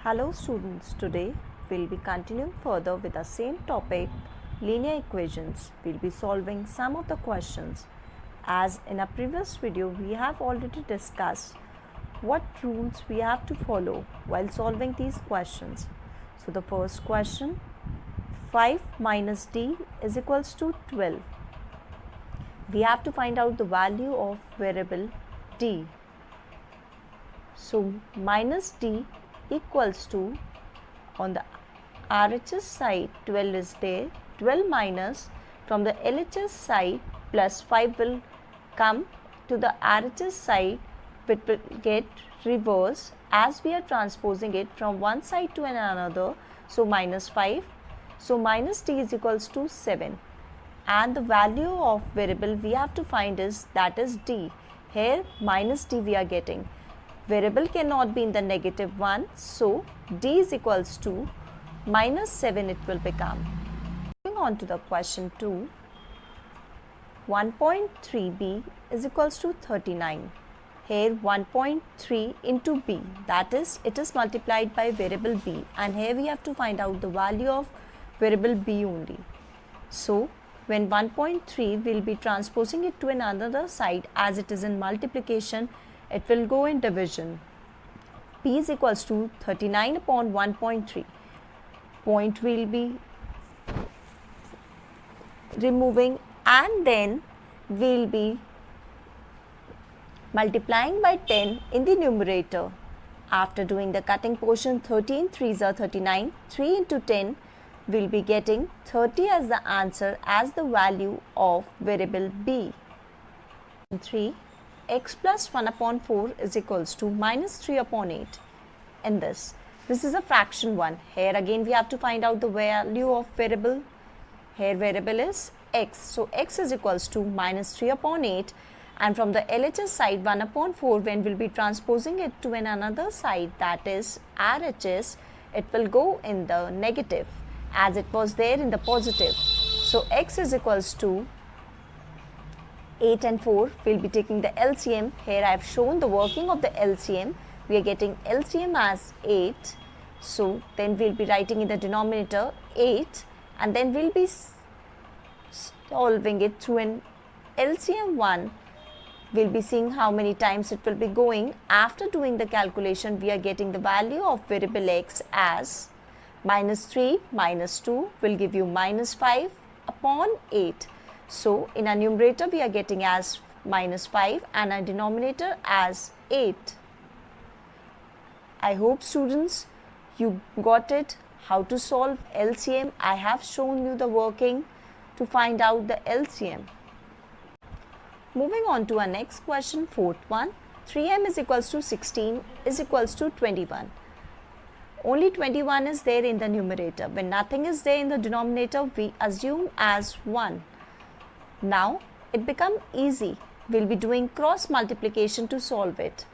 Hello students, today we'll be continuing further with the same topic, linear equations. We'll be solving some of the questions. As in a previous video, we have already discussed what rules we have to follow while solving these questions. So the first question, 5 minus d is equals to 12. We have to find out the value of variable d. So minus d equals to, on the RHS side 12 is there, 12 minus from the LHS side plus 5 will come to the RHS side, which will get reversed as we are transposing it from one side to another. So minus 5. So minus d is equals to 7, and the value of variable we have to find is, that is d. Here minus d we are getting. Variable cannot be in the negative 1, so d is equals to minus 7 it will become. Moving on to the question 2, 1.3b is equals to 39. Here 1.3 into b, that is, it is multiplied by variable b, and here we have to find out the value of variable b only. So when 1.3 will be transposing it to another side, as it is in multiplication, it will go in division. P is equals to 39 upon 1.3. Point will be removing, and then we will be multiplying by 10 in the numerator. After doing the cutting portion, 13 3s are 39. 3 into 10 will be getting 30 as the answer, as the value of variable b. 3. X plus 1 upon 4 is equals to minus 3 upon 8. In this is a fraction 1. Here again we have to find out the value of variable. Here variable is x. So x is equals to minus 3 upon 8, and from the LHS side 1 upon 4, when we will be transposing it to another side, that is RHS, it will go in the negative as it was there in the positive. So x is equals to 8 and 4, we will be taking the LCM. Here I have shown the working of the LCM. We are getting LCM as 8. So then we will be writing in the denominator 8, and then we will be solving it through an LCM 1. We will be seeing how many times it will be going. After doing the calculation, we are getting the value of variable x as minus 3 minus 2 will give you minus 5 upon 8. So in our numerator we are getting as minus 5 and our denominator as 8. I hope students you got it, how to solve LCM. I have shown you the working to find out the LCM. Moving on to our next question, fourth one, 3m is equals to 16 is equals to 21. Only 21 is there in the numerator. When nothing is there in the denominator, we assume as 1. Now it become easy. We'll be doing cross multiplication to solve it.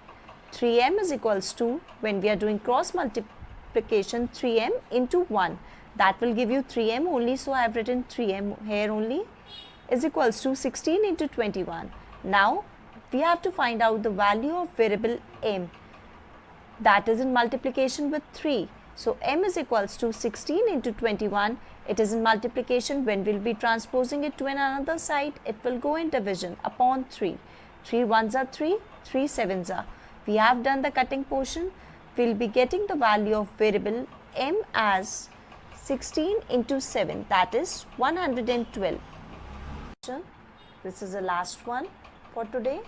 3m is equals to, when we are doing cross multiplication, 3m into 1. That will give you 3m only, so I have written 3m here only, is equals to 16 into 21. Now we have to find out the value of variable m, that is in multiplication with 3. So m is equals to 16 into 21. It is in multiplication. When we will be transposing it to another side, it will go in division upon 3. 3 ones are 3, 3 sevens are. We have done the cutting portion. We will be getting the value of variable m as 16 into 7, that is 112. This is the last one for today.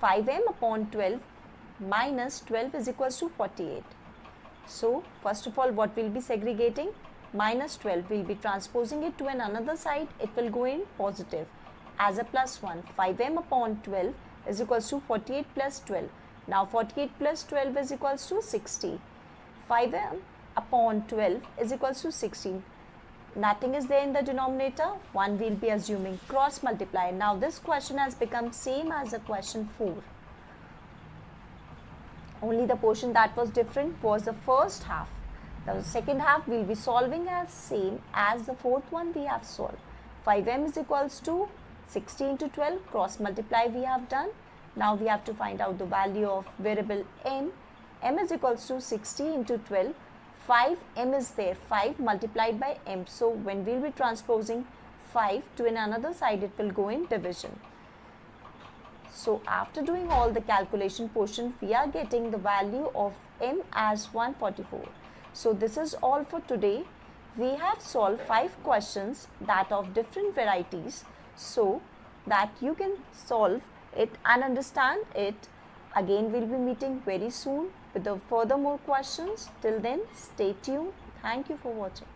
5m upon 12 minus 12 is equals to 48. So first of all, what will be segregating? Minus 12 will be transposing it to another side. It will go in positive as a plus 1. 5m upon 12 is equals to 48 plus 12. Now 48 plus 12 is equals to 60. 5m upon 12 is equals to 16. Nothing is there in the denominator. 1 will be assuming cross multiply. Now this question has become same as the question 4. Only the portion that was different was the first half. The second half we will be solving as same as the fourth one we have solved. 5m is equals to 16 to 12, cross multiply we have done. Now we have to find out the value of variable m. m is equals to 60 into 12. 5m is there, 5 multiplied by m. So when we'll be transposing 5 to another side, it will go in division. So after doing all the calculation portion, we are getting the value of m as 144. So this is all for today. We have solved 5 questions that of different varieties, so that you can solve it and understand it. Again, we'll be meeting very soon with the further more questions. Till then, stay tuned. Thank you for watching.